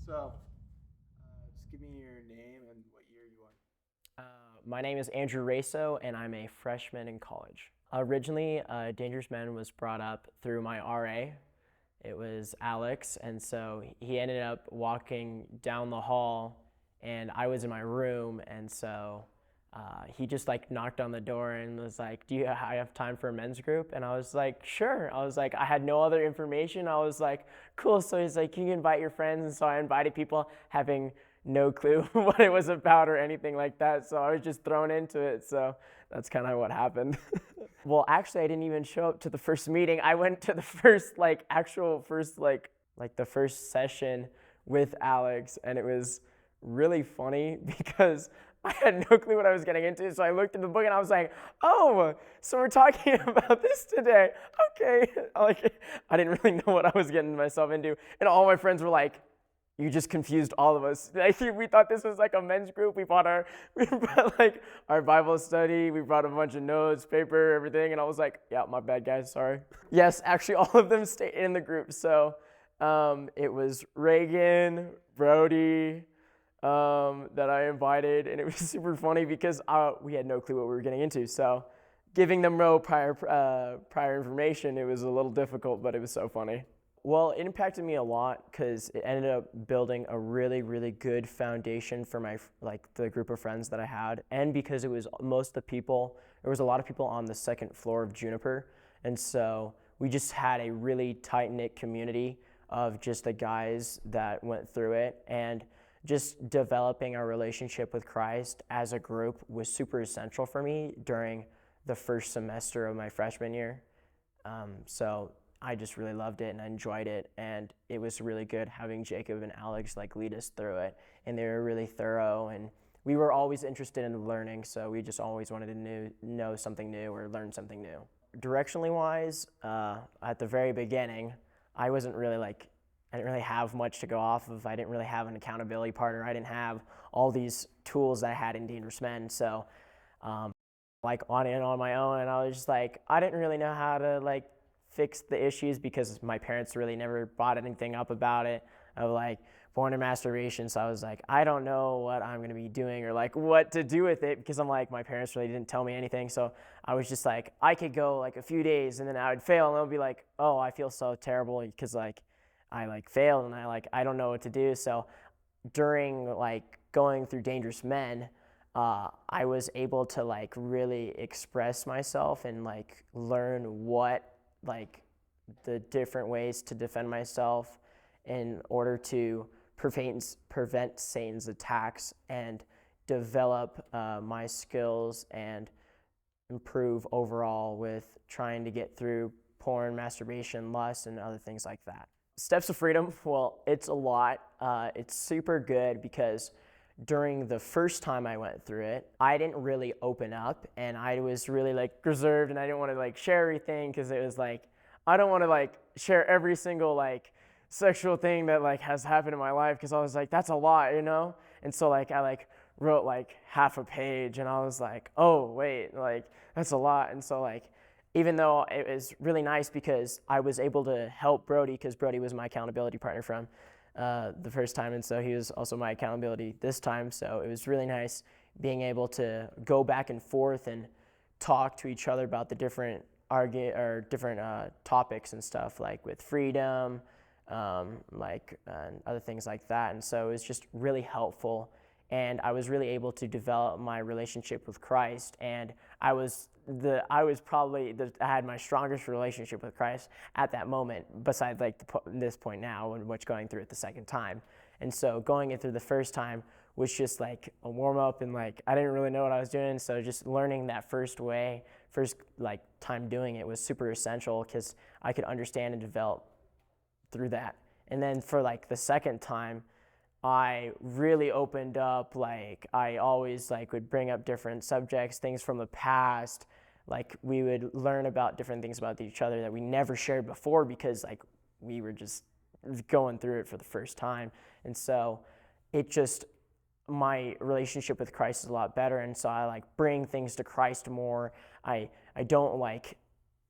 Just give me your name and what year you are. My name is Andrew Raso, and I'm a freshman in college. Originally, Dangerous Men was brought up through my RA. It was Alex, and so he ended up walking down the hall, and I was in my room, and so he just like knocked on the door and was like, "Do you I have time for a men's group?" And I was like, "Sure." I was like, I had no other information. I was like, "Cool." So he's like, "Can you invite your friends?" And so I invited people, having no clue what it was about or anything like that. So I was just thrown into it. So that's kind of what happened. Well, actually, I didn't even show up to the first meeting. I went to the first the first session with Alex, and it was really funny because I had no clue what I was getting into. So I looked in the book and I was like, "Oh, so we're talking about this today? Okay." I didn't really know what I was getting myself into, and all my friends were like, "You just confused all of us." Like, we thought this was like a men's group. We brought like our Bible study. We brought a bunch of notes, paper, everything, and I was like, "Yeah, my bad, guys. Sorry." Yes, actually, all of them stayed in the group. So it was Reagan, Brody, that I invited, and it was super funny because we had no clue what we were getting into. So giving them no prior information, it was a little difficult, but it was so funny. Well, it impacted me a lot because it ended up building a really, really good foundation for the group of friends that I had, and because it was most of the people, there was a lot of people on the second floor of Juniper, and so we just had a really tight knit community of just the guys that went through it, and just developing our relationship with Christ as a group was super essential for me during the first semester of my freshman year. So I just really loved it and I enjoyed it, and it was really good having Jacob and Alex like lead us through it, and they were really thorough, and we were always interested in learning, so we just always wanted to know something new or learn something new. Directionally wise, at the very beginning, I wasn't really like I didn't really have much to go off of. I didn't really have an accountability partner. I didn't have all these tools that I had in Dangerous Men. So um, like on it on my own, and I was just like, I didn't really know how to like fix the issues because my parents really never brought anything up about it of like porn and masturbation. So I was like, I don't know what I'm gonna be doing or like what to do with it because I'm like, my parents really didn't tell me anything. So I was just like, I could go like a few days and then I would fail and I'll be like, oh, I feel so terrible because like I like failed and I don't know what to do. So during like going through Dangerous Men, I was able to like really express myself and like learn what like the different ways to defend myself in order to prevent Satan's attacks and develop my skills and improve overall with trying to get through porn, masturbation, lust, and other things like that. Steps of Freedom, well, it's a lot. It's super good because during the first time I went through it, I didn't really open up and I was really like reserved and I didn't want to like share everything because it was like, I don't want to like share every single like sexual thing that like has happened in my life because I was like, that's a lot, you know? And so like I like wrote like half a page and I was like, oh, wait, like that's a lot. And so like, even though it was really nice because I was able to help Brody because Brody was my accountability partner from the first time, and so he was also my accountability this time. So it was really nice being able to go back and forth and talk to each other about the different topics and stuff, like with freedom, and other things like that. And so it was just really helpful, and I was really able to develop my relationship with Christ. And I had my strongest relationship with Christ at that moment, besides like this point now, and what's going through it the second time. And so going it through the first time was just like a warm up, and like I didn't really know what I was doing. So just learning that first like time doing it was super essential because I could understand and develop through that. And then for like the second time, I really opened up. Like I always like would bring up different subjects, things from the past. Like we would learn about different things about each other that we never shared before because like we were just going through it for the first time. And so it just my relationship with Christ is a lot better, and so I like bring things to Christ more. I don't like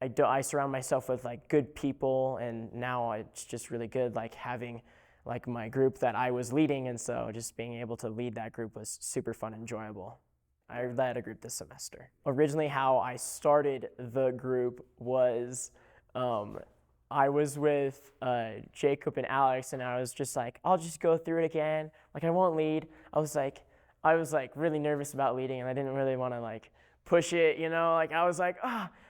I surround myself with like good people, and now it's just really good like having like my group that I was leading, and so just being able to lead that group was super fun and enjoyable. I led a group this semester. Originally, how I started the group was I was with Jacob and Alex, and I was just like, I'll just go through it again. Like, I won't lead. I was like really nervous about leading, and I didn't really want to like push it, you know. Like, I was like,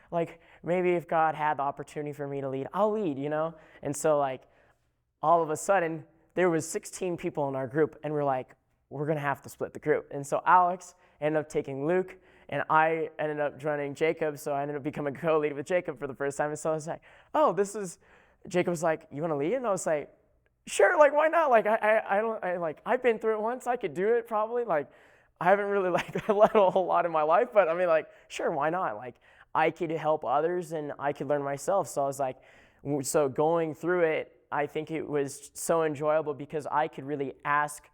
like maybe if God had the opportunity for me to lead, I'll lead, you know. And so like all of a sudden, there was 16 people in our group, and we're like, we're gonna have to split the group. And so Alex ended up taking Luke, and I ended up joining Jacob, so I ended up becoming co-lead with Jacob for the first time. And so I was like, oh, Jacob was like, you wanna lead? And I was like, sure, like, why not? Like, I've been through it once, I could do it probably. Like, I haven't really like led a whole lot in my life, but I mean, like, sure, why not? Like, I could help others and I could learn myself. So I was like, so going through it, I think it was so enjoyable because I could really ask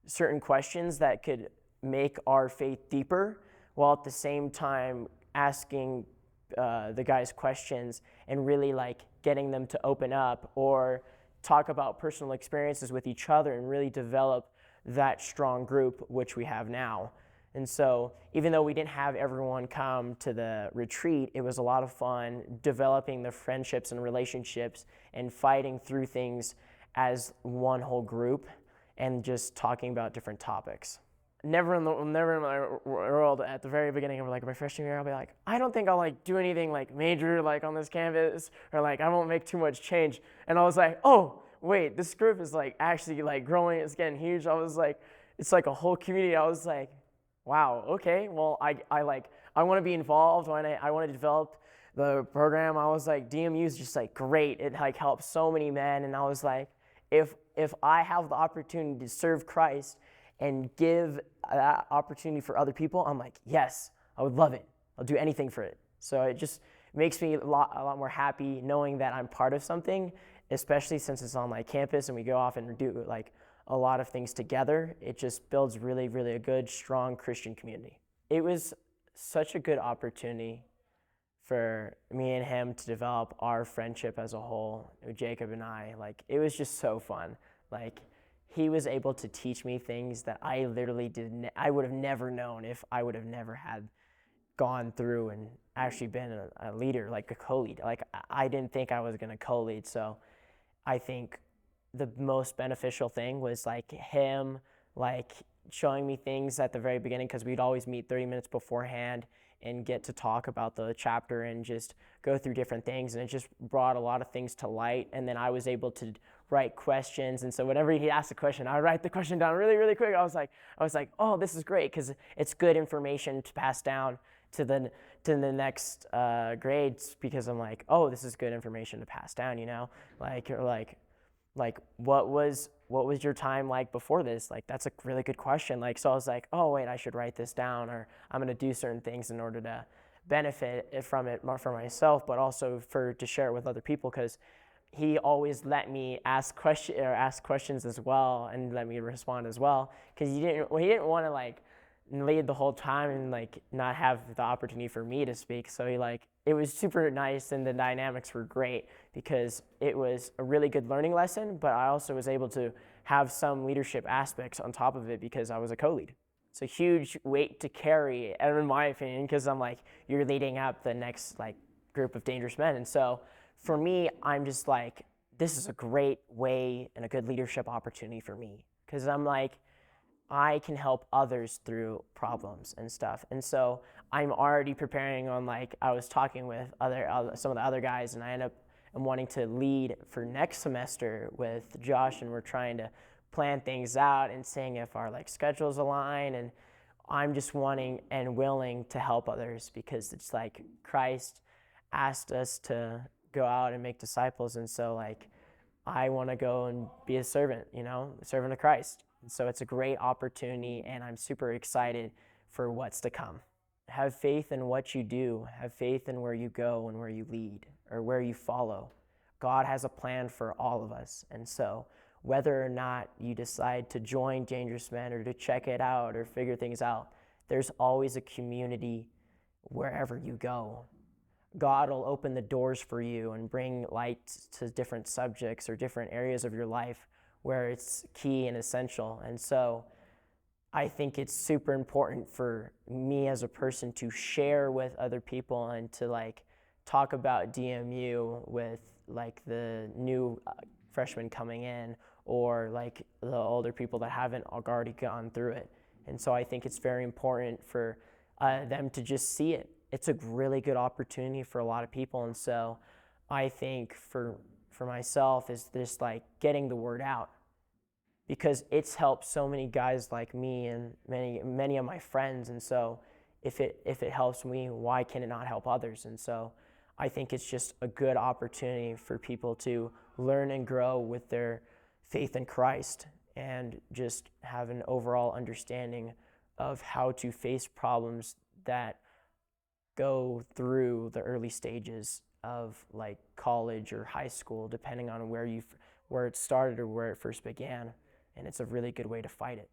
certain questions that could make our faith deeper, while at the same time asking the guys questions and really like getting them to open up or talk about personal experiences with each other and really develop that strong group which we have now. And so even though we didn't have everyone come to the retreat, it was a lot of fun developing the friendships and relationships and fighting through things as one whole group and just talking about different topics. Never in my world at the very beginning of like my freshman year, I'll be like, I don't think I'll like do anything like major like on this campus, or like I won't make too much change. And I was like, oh wait, this group is like actually like growing, it's getting huge. I was like, it's like a whole community. I was like, wow, okay, well I want to be involved. I want to develop the program. I was like, DMU is just like great. It like helps so many men. And I was like, if I have the opportunity to serve Christ and give that opportunity for other people, I'm like, yes, I would love it. I'll do anything for it. So it just makes me a lot more happy knowing that I'm part of something, especially since it's on my campus and we go off and do like a lot of things together. It just builds really, really a good, strong Christian community. It was such a good opportunity for me and him to develop our friendship as a whole, Jacob and I. Like, it was just so fun. Like, he was able to teach me things that I literally I would have never known if I would have never had gone through and actually been a leader, like a co-lead. Like, I didn't think I was gonna co-lead, so I think the most beneficial thing was like him like showing me things at the very beginning, because we'd always meet 30 minutes beforehand and get to talk about the chapter and just go through different things, and it just brought a lot of things to light. And then I was able to write questions, and so whenever he asked a question, I would write the question down really, really quick. I was like, oh, this is great, because it's good information to pass down to the next grades, because I'm like, oh, this is good information to pass down, you know, like what was your time like before this? Like, that's a really good question. Like, so I was like, oh wait, I should write this down, or I'm gonna do certain things in order to benefit from it for myself, but also to share it with other people, because he always let me ask questions as well and let me respond as well, because he didn't want to like lead the whole time and like not have the opportunity for me to speak. So it was super nice, and the dynamics were great because it was a really good learning lesson, but I also was able to have some leadership aspects on top of it because I was a co-lead. It's a huge weight to carry, in my opinion, because I'm like, you're leading up the next like group of dangerous men. And so for me, I'm just like, this is a great way and a good leadership opportunity for me, because I'm like, I can help others through problems and stuff. And so I'm already preparing on, like, I was talking with some of the other guys, and I'm wanting to lead for next semester with Josh, and we're trying to plan things out and seeing if our like schedules align. And I'm just wanting and willing to help others, because it's like Christ asked us to go out and make disciples. And so like, I want to go and be a servant, a servant of Christ. And so it's a great opportunity, and I'm super excited for what's to come. Have faith in what you do. Have faith in where you go and where you lead or where you follow. God has a plan for all of us. And so whether or not you decide to join Dangerous Men or to check it out or figure things out, there's always a community wherever you go. God will open the doors for you and bring light to different subjects or different areas of your life where it's key and essential. And so I think it's super important for me as a person to share with other people and to like talk about DMU with like the new freshmen coming in, or like the older people that haven't already gone through it. And so I think it's very important for them to just see it. It's a really good opportunity for a lot of people. And so I think for myself is just like getting the word out, because it's helped so many guys like me and many of my friends. And so if it helps me, why can it not help others? And so I think it's just a good opportunity for people to learn and grow with their faith in Christ, and just have an overall understanding of how to face problems that go through the early stages of like college or high school, depending on where it started or where it first began. And it's a really good way to fight it.